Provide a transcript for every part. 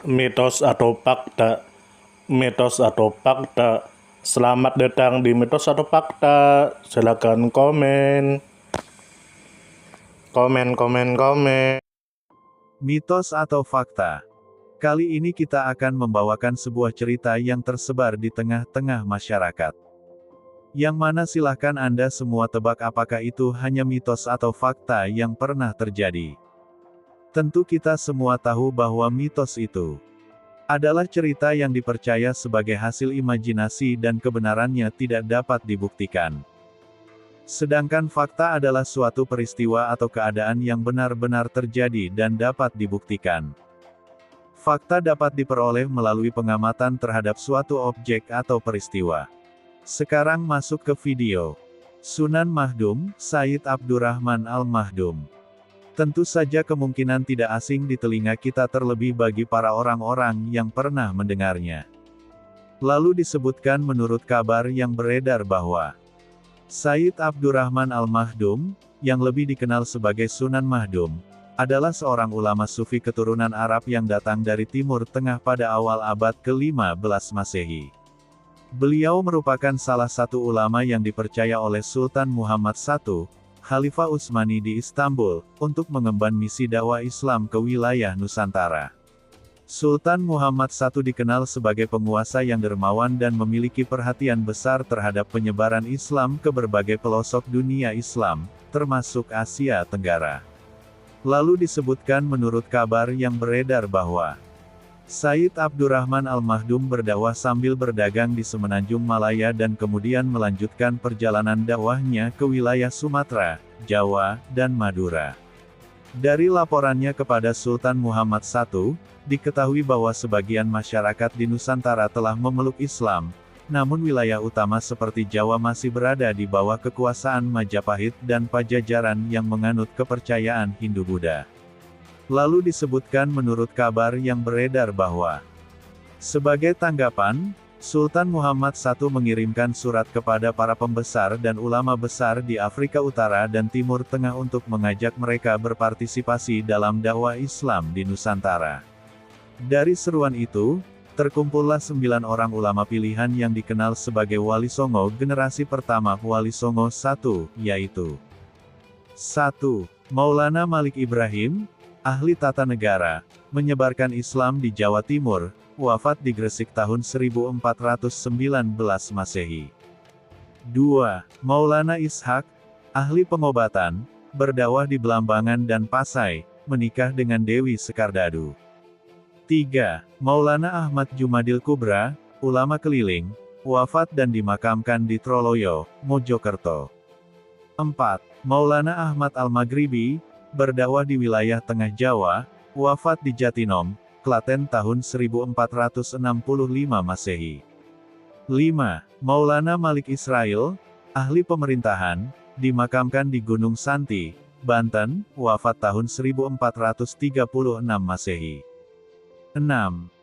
Mitos atau fakta? Mitos atau fakta? Selamat datang di mitos atau fakta. Silakan komen. Komen. Mitos atau fakta? Kali ini kita akan membawakan sebuah cerita yang tersebar di tengah-tengah masyarakat. Yang mana silahkan Anda semua tebak apakah itu hanya mitos atau fakta yang pernah terjadi. Tentu kita semua tahu bahwa mitos itu adalah cerita yang dipercaya sebagai hasil imajinasi dan kebenarannya tidak dapat dibuktikan. Sedangkan fakta adalah suatu peristiwa atau keadaan yang benar-benar terjadi dan dapat dibuktikan. Fakta dapat diperoleh melalui pengamatan terhadap suatu objek atau peristiwa. Sekarang masuk ke video. Sunan Mahdum, Sayyid Abdurrahman Al-Mahdum. Tentu saja kemungkinan tidak asing di telinga kita terlebih bagi para orang-orang yang pernah mendengarnya. Lalu disebutkan menurut kabar yang beredar bahwa Sayyid Abdurrahman Al-Mahdum, yang lebih dikenal sebagai Sunan Mahdum, adalah seorang ulama sufi keturunan Arab yang datang dari Timur Tengah pada awal abad ke-15 Masehi. Beliau merupakan salah satu ulama yang dipercaya oleh Sultan Muhammad I, Khalifah Utsmani di Istanbul, untuk mengemban misi dakwah Islam ke wilayah Nusantara. Sultan Muhammad I dikenal sebagai penguasa yang dermawan dan memiliki perhatian besar terhadap penyebaran Islam ke berbagai pelosok dunia Islam, termasuk Asia Tenggara. Lalu disebutkan menurut kabar yang beredar bahwa Sayyid Abdurrahman Al-Mahdum berdakwah sambil berdagang di Semenanjung Malaya dan kemudian melanjutkan perjalanan dakwahnya ke wilayah Sumatera, Jawa, dan Madura. Dari laporannya kepada Sultan Muhammad I, diketahui bahwa sebagian masyarakat di Nusantara telah memeluk Islam, namun wilayah utama seperti Jawa masih berada di bawah kekuasaan Majapahit dan Pajajaran yang menganut kepercayaan Hindu-Buddha. Lalu disebutkan menurut kabar yang beredar bahwa sebagai tanggapan, Sultan Muhammad I mengirimkan surat kepada para pembesar dan ulama besar di Afrika Utara dan Timur Tengah untuk mengajak mereka berpartisipasi dalam dakwah Islam di Nusantara. Dari seruan itu, terkumpullah 9 orang ulama pilihan yang dikenal sebagai Wali Songo generasi pertama Wali Songo I, yaitu 1. Maulana Malik Ibrahim, ahli tata negara, menyebarkan Islam di Jawa Timur, wafat di Gresik tahun 1419 Masehi. 2. Maulana Ishak, ahli pengobatan, berdakwah di Belambangan dan Pasai, menikah dengan Dewi Sekardadu. 3. Maulana Ahmad Jumadil Kubra, ulama keliling, wafat dan dimakamkan di Troloyo, Mojokerto. 4. Maulana Ahmad Al-Maghribi, berdakwah di wilayah Tengah Jawa, wafat di Jatinom, Klaten tahun 1465 Masehi. 5. Maulana Malik Israil, ahli pemerintahan, dimakamkan di Gunung Santi, Banten, wafat tahun 1436 Masehi. 6.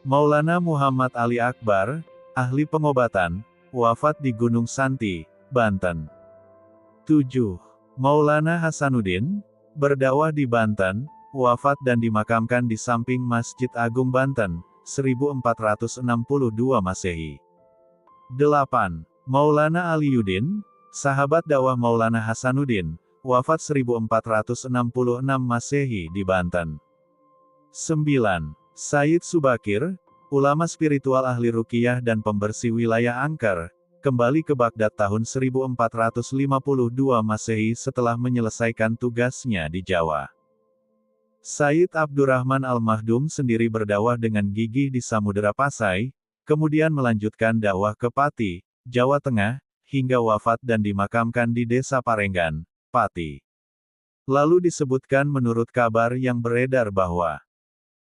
Maulana Muhammad Ali Akbar, ahli pengobatan, wafat di Gunung Santi, Banten. 7. Maulana Hasanuddin, berdakwah di Banten, wafat dan dimakamkan di samping Masjid Agung Banten, 1462 Masehi. 8. Maulana Aliyuddin, sahabat dakwah Maulana Hasanuddin, wafat 1466 Masehi di Banten. 9. Sayyid Subakir, ulama spiritual ahli ruqyah dan pembersih wilayah Angker, kembali ke Baghdad tahun 1452 Masehi setelah menyelesaikan tugasnya di Jawa. Sayyid Abdurrahman Al-Mahdum sendiri berdakwah dengan gigih di Samudera Pasai, kemudian melanjutkan dakwah ke Pati, Jawa Tengah, hingga wafat dan dimakamkan di Desa Parenggan, Pati. Lalu disebutkan menurut kabar yang beredar bahwa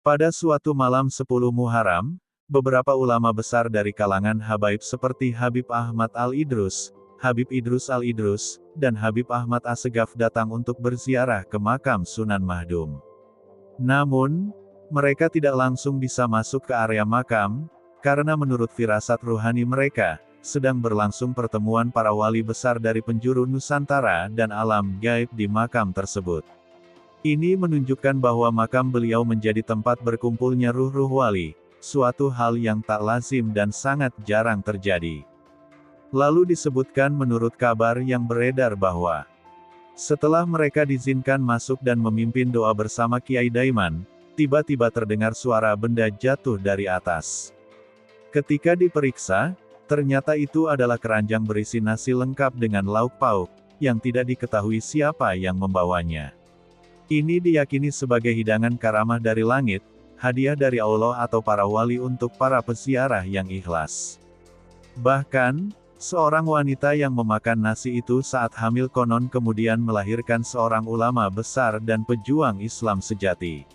pada suatu malam 10 Muharram, beberapa ulama besar dari kalangan habaib seperti Habib Ahmad Al-Idrus, Habib Idrus Al-Idrus, dan Habib Ahmad Assegaf datang untuk berziarah ke makam Sunan Mahdum. Namun, mereka tidak langsung bisa masuk ke area makam, karena menurut firasat ruhani mereka, sedang berlangsung pertemuan para wali besar dari penjuru Nusantara dan alam gaib di makam tersebut. Ini menunjukkan bahwa makam beliau menjadi tempat berkumpulnya ruh-ruh wali, suatu hal yang tak lazim dan sangat jarang terjadi. Lalu disebutkan menurut kabar yang beredar bahwa setelah mereka diizinkan masuk dan memimpin doa bersama Kiai Daiman, tiba-tiba terdengar suara benda jatuh dari atas. Ketika diperiksa, ternyata itu adalah keranjang berisi nasi lengkap dengan lauk pauk, yang tidak diketahui siapa yang membawanya. Ini diyakini sebagai hidangan karamah dari langit, hadiah dari Allah atau para wali untuk para peziarah yang ikhlas. Bahkan, seorang wanita yang memakan nasi itu saat hamil konon kemudian melahirkan seorang ulama besar dan pejuang Islam sejati.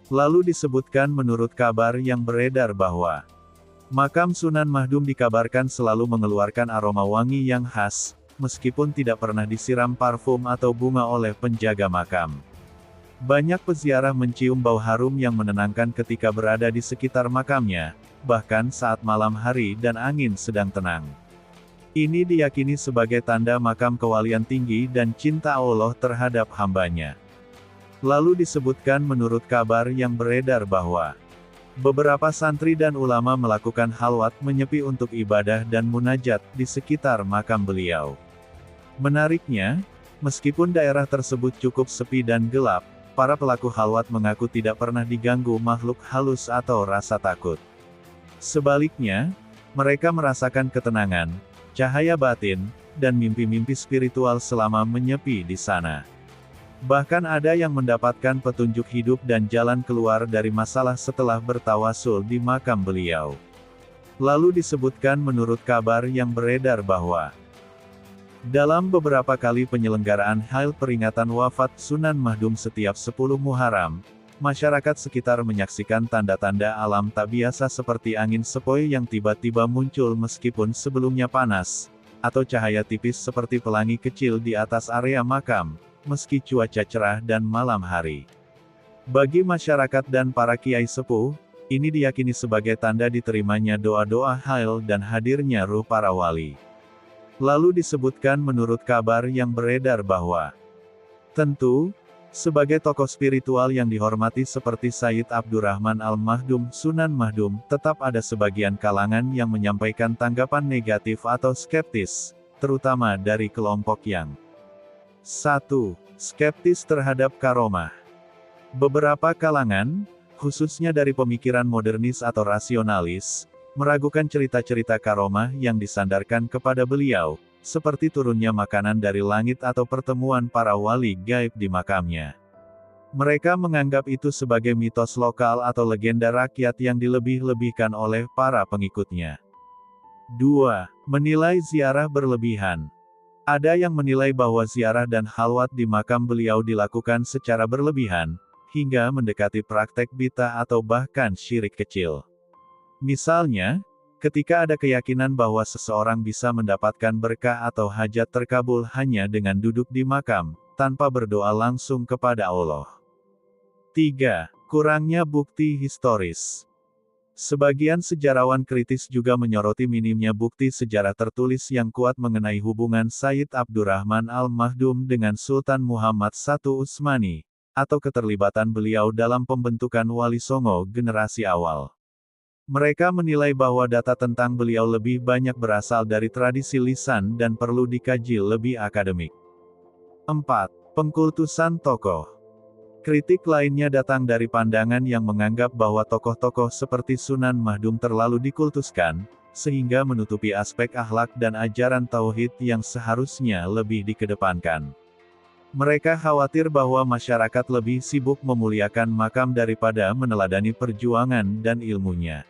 Lalu disebutkan menurut kabar yang beredar bahwa makam Sunan Mahdum dikabarkan selalu mengeluarkan aroma wangi yang khas, meskipun tidak pernah disiram parfum atau bunga oleh penjaga makam. Banyak peziarah mencium bau harum yang menenangkan ketika berada di sekitar makamnya, bahkan saat malam hari dan angin sedang tenang. Ini diyakini sebagai tanda makam kewalian tinggi dan cinta Allah terhadap hambanya. Lalu disebutkan menurut kabar yang beredar bahwa beberapa santri dan ulama melakukan halwat menyepi untuk ibadah dan munajat di sekitar makam beliau. Menariknya, meskipun daerah tersebut cukup sepi dan gelap, para pelaku halwat mengaku tidak pernah diganggu makhluk halus atau rasa takut. Sebaliknya, mereka merasakan ketenangan, cahaya batin, dan mimpi-mimpi spiritual selama menyepi di sana. Bahkan ada yang mendapatkan petunjuk hidup dan jalan keluar dari masalah setelah bertawasul di makam beliau. Lalu disebutkan menurut kabar yang beredar bahwa dalam beberapa kali penyelenggaraan hail peringatan wafat Sunan Mahdum setiap 10 Muharram, masyarakat sekitar menyaksikan tanda-tanda alam tak biasa seperti angin sepoi yang tiba-tiba muncul meskipun sebelumnya panas, atau cahaya tipis seperti pelangi kecil di atas area makam, meski cuaca cerah dan malam hari. Bagi masyarakat dan para kiai sepuh, ini diyakini sebagai tanda diterimanya doa-doa hail dan hadirnya ruh para wali. Lalu disebutkan menurut kabar yang beredar bahwa tentu, sebagai tokoh spiritual yang dihormati seperti Sayyid Abdurrahman Al-Mahdum Sunan Mahdum, tetap ada sebagian kalangan yang menyampaikan tanggapan negatif atau skeptis, terutama dari kelompok yang 1. Skeptis terhadap karomah. Beberapa kalangan, khususnya dari pemikiran modernis atau rasionalis, meragukan cerita-cerita karomah yang disandarkan kepada beliau, seperti turunnya makanan dari langit atau pertemuan para wali gaib di makamnya. Mereka menganggap itu sebagai mitos lokal atau legenda rakyat yang dilebih-lebihkan oleh para pengikutnya. 2. Menilai ziarah berlebihan. Ada yang menilai bahwa ziarah dan halwat di makam beliau dilakukan secara berlebihan, hingga mendekati praktek bid'ah atau bahkan syirik kecil. Misalnya, ketika ada keyakinan bahwa seseorang bisa mendapatkan berkah atau hajat terkabul hanya dengan duduk di makam, tanpa berdoa langsung kepada Allah. 3. Kurangnya bukti historis. Sebagian sejarawan kritis juga menyoroti minimnya bukti sejarah tertulis yang kuat mengenai hubungan Sayyid Abdurrahman Al-Mahdum dengan Sultan Muhammad I Utsmani, atau keterlibatan beliau dalam pembentukan Wali Songo generasi awal. Mereka menilai bahwa data tentang beliau lebih banyak berasal dari tradisi lisan dan perlu dikaji lebih akademik. 4. Pengkultusan tokoh. Kritik lainnya datang dari pandangan yang menganggap bahwa tokoh-tokoh seperti Sunan Mahdum terlalu dikultuskan, sehingga menutupi aspek akhlak dan ajaran tauhid yang seharusnya lebih dikedepankan. Mereka khawatir bahwa masyarakat lebih sibuk memuliakan makam daripada meneladani perjuangan dan ilmunya.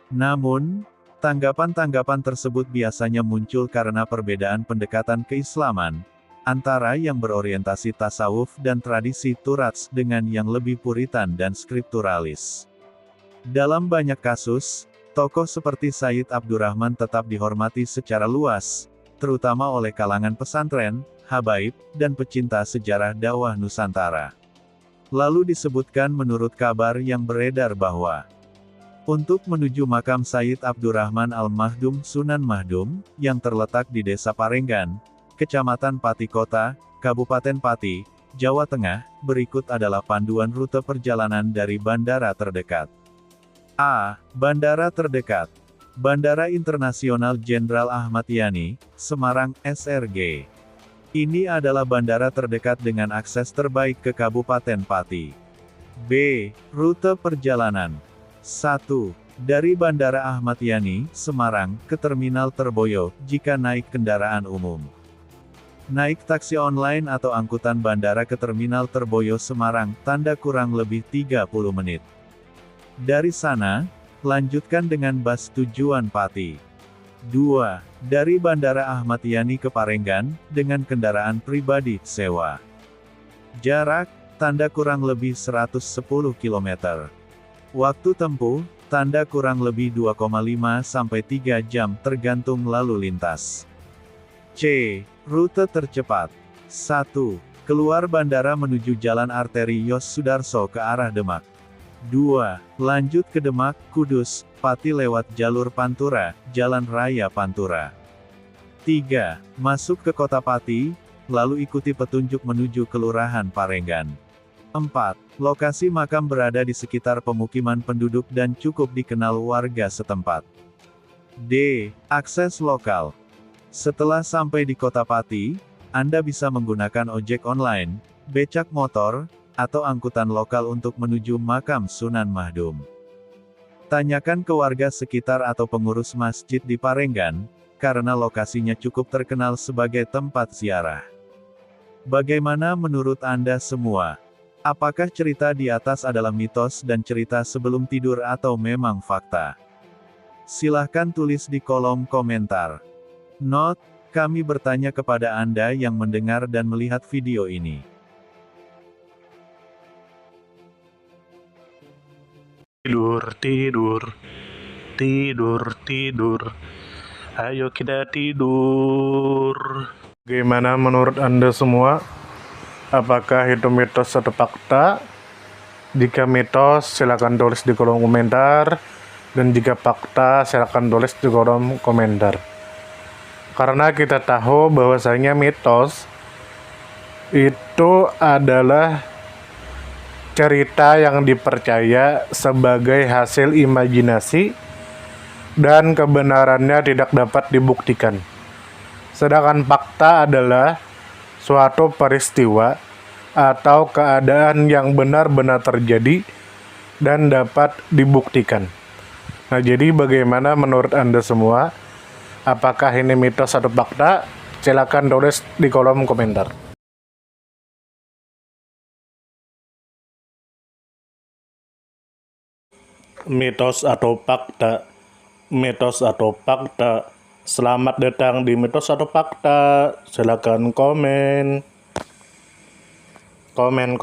Namun, tanggapan-tanggapan tersebut biasanya muncul karena perbedaan pendekatan keislaman, antara yang berorientasi tasawuf dan tradisi Turats dengan yang lebih puritan dan skripturalis. Dalam banyak kasus, tokoh seperti Sayyid Abdurrahman tetap dihormati secara luas, terutama oleh kalangan pesantren, habaib, dan pecinta sejarah dakwah Nusantara. Lalu disebutkan menurut kabar yang beredar bahwa untuk menuju makam Sayyid Abdurrahman Al-Mahdum Sunan Mahdum, yang terletak di Desa Parenggan, Kecamatan Pati Kota, Kabupaten Pati, Jawa Tengah. Berikut adalah panduan rute perjalanan dari bandara terdekat. A. Bandara terdekat. Bandara Internasional Jenderal Ahmad Yani, Semarang, SRG. Ini adalah bandara terdekat dengan akses terbaik ke Kabupaten Pati. B. Rute perjalanan. 1. Dari Bandara Ahmad Yani, Semarang, ke Terminal Terboyo, jika naik kendaraan umum. Naik taksi online atau angkutan bandara ke Terminal Terboyo Semarang, tanda kurang lebih 30 menit. Dari sana, lanjutkan dengan bus tujuan Pati. 2. Dari Bandara Ahmad Yani ke Parenggan, dengan kendaraan pribadi, sewa. Jarak, tanda kurang lebih 110 km. Waktu tempuh, tanda kurang lebih 2,5 sampai 3 jam tergantung lalu lintas. C. Rute tercepat. 1. Keluar bandara menuju Jalan Arteri Yos Sudarso ke arah Demak. 2. Lanjut ke Demak, Kudus, Pati lewat jalur Pantura, Jalan Raya Pantura. 3. Masuk ke Kota Pati, lalu ikuti petunjuk menuju Kelurahan Parenggan. 4. Lokasi makam berada di sekitar pemukiman penduduk dan cukup dikenal warga setempat. D. Akses lokal. Setelah sampai di Kota Pati, Anda bisa menggunakan ojek online, becak motor, atau angkutan lokal untuk menuju makam Sunan Mahdum. Tanyakan ke warga sekitar atau pengurus masjid di Parenggan, karena lokasinya cukup terkenal sebagai tempat ziarah. Bagaimana menurut Anda semua? Apakah cerita di atas adalah mitos dan cerita sebelum tidur atau memang fakta? Silahkan tulis di kolom komentar. Note, kami bertanya kepada Anda yang mendengar dan melihat video ini. Tidur, tidur, tidur, tidur. Ayo kita tidur. Gimana menurut Anda semua? Apakah itu mitos atau fakta? Jika mitos, silakan tulis di kolom komentar. Dan jika fakta, silakan tulis di kolom komentar. Karena kita tahu bahwasanya mitos itu adalah cerita yang dipercaya sebagai hasil imajinasi dan kebenarannya tidak dapat dibuktikan. Sedangkan fakta adalah suatu peristiwa atau keadaan yang benar-benar terjadi dan dapat dibuktikan. Nah, jadi bagaimana menurut Anda semua? Apakah ini mitos atau fakta? Silakan tulis di kolom komentar. Mitos atau fakta? Mitos atau fakta? Selamat datang di mitos atau fakta. Silakan komen. Komen.